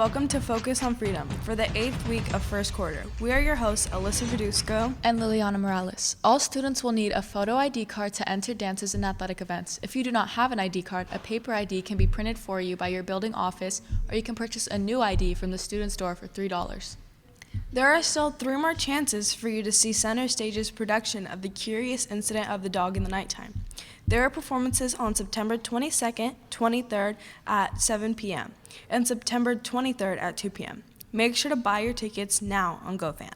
welcome to Focus on Freedom for the 8th week of first quarter. We are your hosts, Alyssa Verduzco and Liliana Morales. All students will need a photo ID card to enter dances and athletic events. If you do not have an ID card, a paper ID can be printed for you by your building office, or you can purchase a new ID from the student store for $3. There are still 3 more chances for you to see Center Stage's production of The Curious Incident of the Dog in the Nighttime. There are performances on September 22nd, 23rd at 7 p.m. and September 23rd at 2 p.m. Make sure to buy your tickets now on GoFan.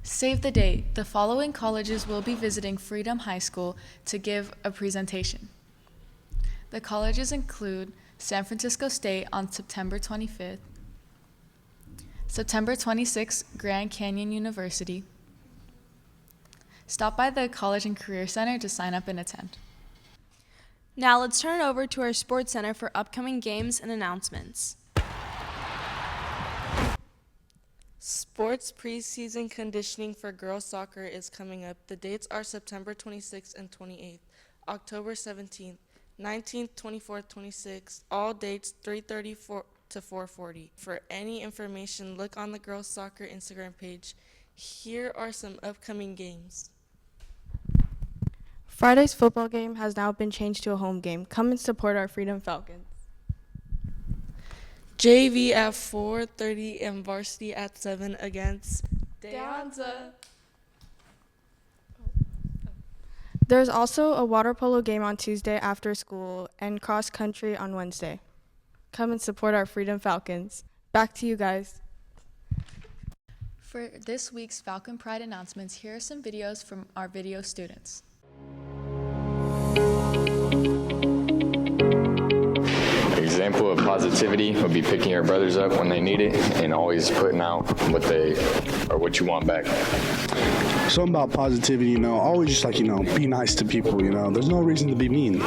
Save the date. The following colleges will be visiting Freedom High School to give a presentation. The colleges include San Francisco State on September 25th, September 26th, Grand Canyon University. Stop by the College and Career Center to sign up and attend. Now let's turn it over to our Sports Center for upcoming games and announcements. Sports preseason conditioning for girls soccer is coming up. The dates are September 26th and 28th, October 17th, 19th, 24th, 26th, all dates 3:30 to 4:40. For any information, look on the girls soccer Instagram page. Here are some upcoming games. Friday's football game has now been changed to a home game. Come and support our Freedom Falcons. JV at 4:30 and varsity at 7 against De Anza. There's also a water polo game on Tuesday after school and cross country on Wednesday. Come and support our Freedom Falcons. Back to you guys. For this week's Falcon Pride announcements, here are some videos from our video students. Example of positivity would be picking your brothers up when they need it and always putting out what you want back. Something about positivity, always just be nice to people, There's no reason to be mean.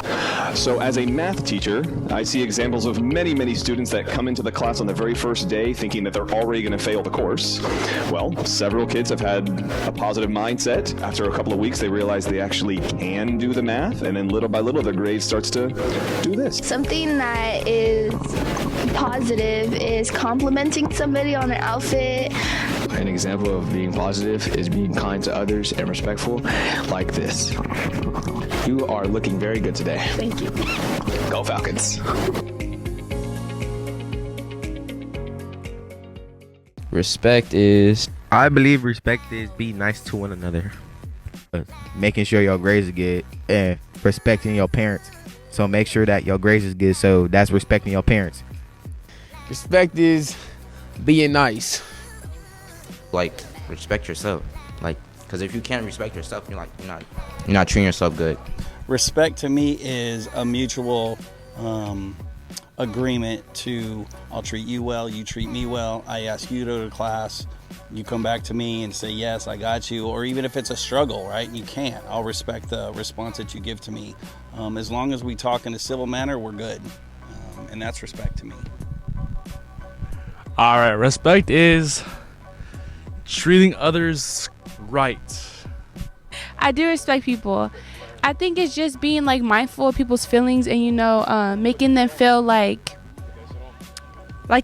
So as a math teacher, I see examples of many, many students that come into the class on the very first day thinking that they're already going to fail the course. Well, several kids have had a positive mindset. After a couple of weeks, they realize they actually can do the math, and then little by little, their grade starts to do this. Something that is positive is complimenting somebody on their outfit. An example of being positive is being kind to others and respectful, like this. You are looking very good today. Thank you. Go Falcons. I believe respect is being nice to one another. Making sure your grades are good and respecting your parents. So make sure that your grades is good, so that's respecting your parents. Respect is being nice. Respect yourself. Because if you can't respect yourself, you're not treating yourself good. Respect to me is a mutual agreement to, I'll treat you well, you treat me well. I ask you to go to class, you come back to me and say, yes, I got you. Or even if it's a struggle, right, you can't. I'll respect the response that you give to me. As long as we talk in a civil manner, we're good. And that's respect to me. All right, respect is treating others right. I do respect people. I think it's just being mindful of people's feelings and making them feel like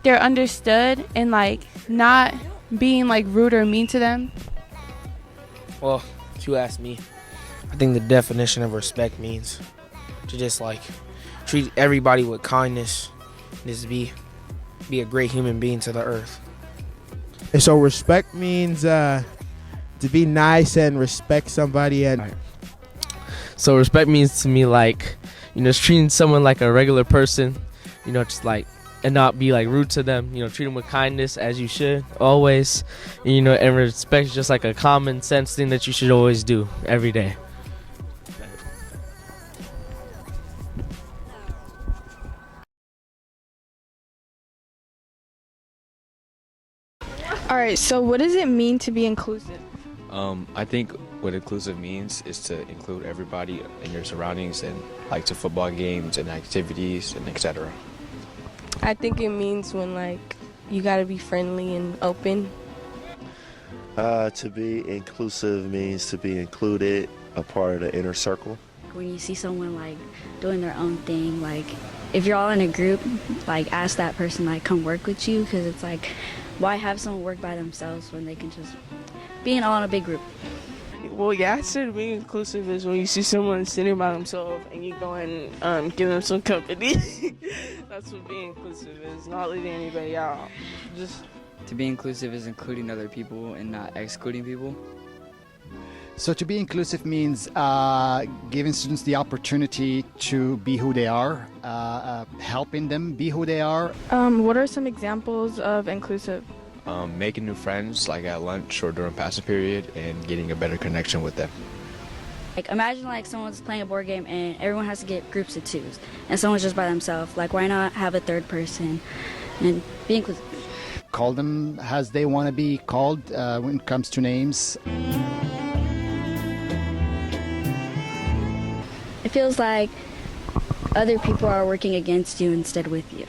they're understood and not being rude or mean to them. Well, if you ask me, I think the definition of respect means to just treat everybody with kindness, just be a great human being to the earth. And so respect means to be nice and respect somebody. And so respect means to me just treating someone like a regular person, and not be rude to them, treat them with kindness as you should always, and respect is just a common sense thing that you should always do every day. All right, so what does it mean to be inclusive? I think what inclusive means is to include everybody in your surroundings and to football games and activities and etc. I think it means when you gotta be friendly and open. To be inclusive means to be included, a part of the inner circle. when you see someone like doing their own thing, like if you're all in a group, like ask that person like come work with you, because it's like, why have someone work by themselves when they can just be all in a big group? Well, yeah, I said being inclusive is when you see someone sitting by themselves and you go and give them some company. That's what being inclusive is, not leaving anybody out. Just to be inclusive is including other people and not excluding people. So to be inclusive means giving students the opportunity to be who they are, helping them be who they are. What are some examples of inclusive? Making new friends, like at lunch or during passing period, and getting a better connection with them. Like imagine like someone's playing a board game and everyone has to get groups of twos, and someone's just by themselves. Like why not have a third person and be inclusive? Call them as they want to be called when it comes to names. It feels like other people are working against you instead with you.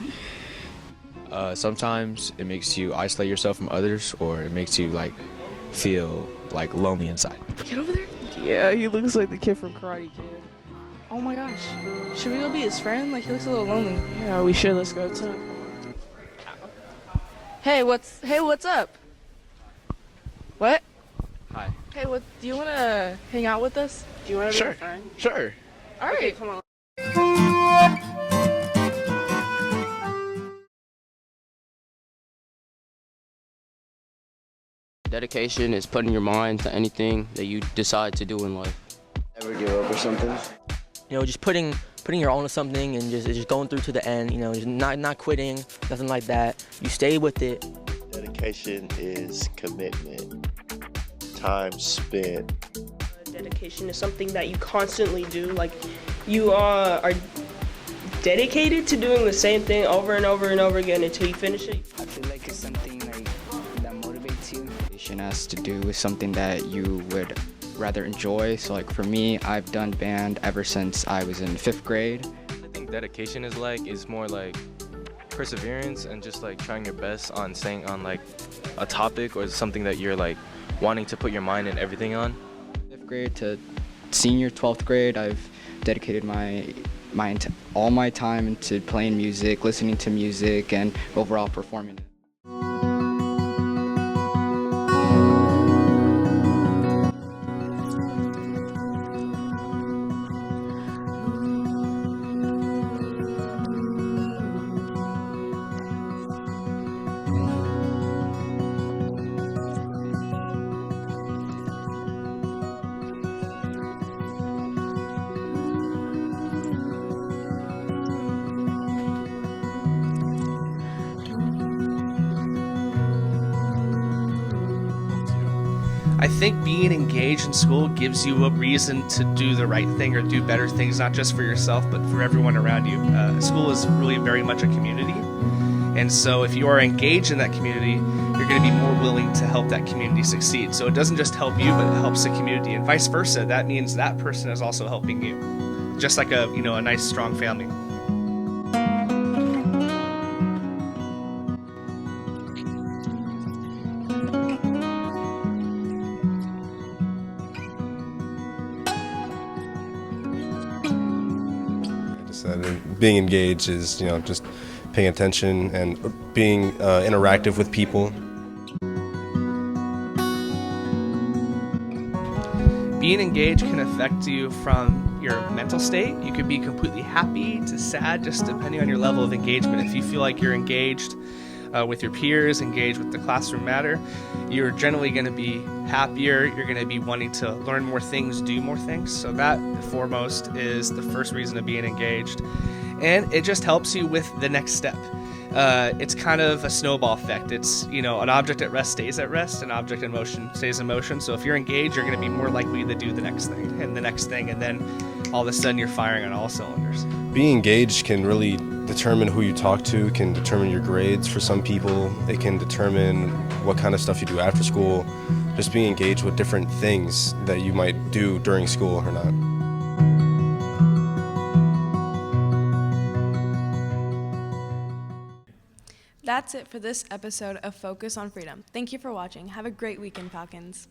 Sometimes it makes you isolate yourself from others, or it makes you like feel like lonely inside. get over there. Yeah, he looks like the kid from Karate Kid. Oh my gosh, should we go be his friend? Like he looks a little lonely. Yeah, we should. Let's go too. Hey, what's up? What? Hi. Hey, do you want to hang out with us? Do you want to be a friend? Sure. All right, come on. Dedication is putting your mind to anything that you decide to do in life. Ever give up or something? You know, just putting your all into something and just going through to the end. You know, just not quitting, nothing like that. You stay with it. Dedication is commitment, time spent. Dedication is something that you constantly do. Like you are dedicated to doing the same thing over and over and over again until you finish it. I feel like it's something like that motivates you. It has to do with something that you would rather enjoy. So like for me, I've done band ever since I was in 5th grade. I think dedication is more like perseverance and just like trying your best on staying on like a topic or something that you're like wanting to put your mind and everything on. 5th grade to senior 12th grade, I've dedicated all my time into playing music, listening to music, and overall performing it. I think being engaged in school gives you a reason to do the right thing or do better things, not just for yourself, but for everyone around you. School is really very much a community. And so if you are engaged in that community, you're going to be more willing to help that community succeed. So it doesn't just help you, but it helps the community. And vice versa, that means that person is also helping you. Just like a nice, strong family. Being engaged is, just paying attention and being interactive with people. Being engaged can affect you from your mental state. You could be completely happy to sad, just depending on your level of engagement. If you feel like you're engaged with your peers, engaged with the classroom matter, you're generally going to be happier. You're going to be wanting to learn more things, do more things. So that, foremost, is the first reason of being engaged. And it just helps you with the next step. It's kind of a snowball effect. It's, an object at rest stays at rest, an object in motion stays in motion. So if you're engaged, you're going to be more likely to do the next thing, and then all of a sudden you're firing on all cylinders. Being engaged can really determine who you talk to, can determine your grades for some people. It can determine what kind of stuff you do after school. Just being engaged with different things that you might do during school or not. That's it for this episode of Focus on Freedom. Thank you for watching. Have a great weekend, Falcons.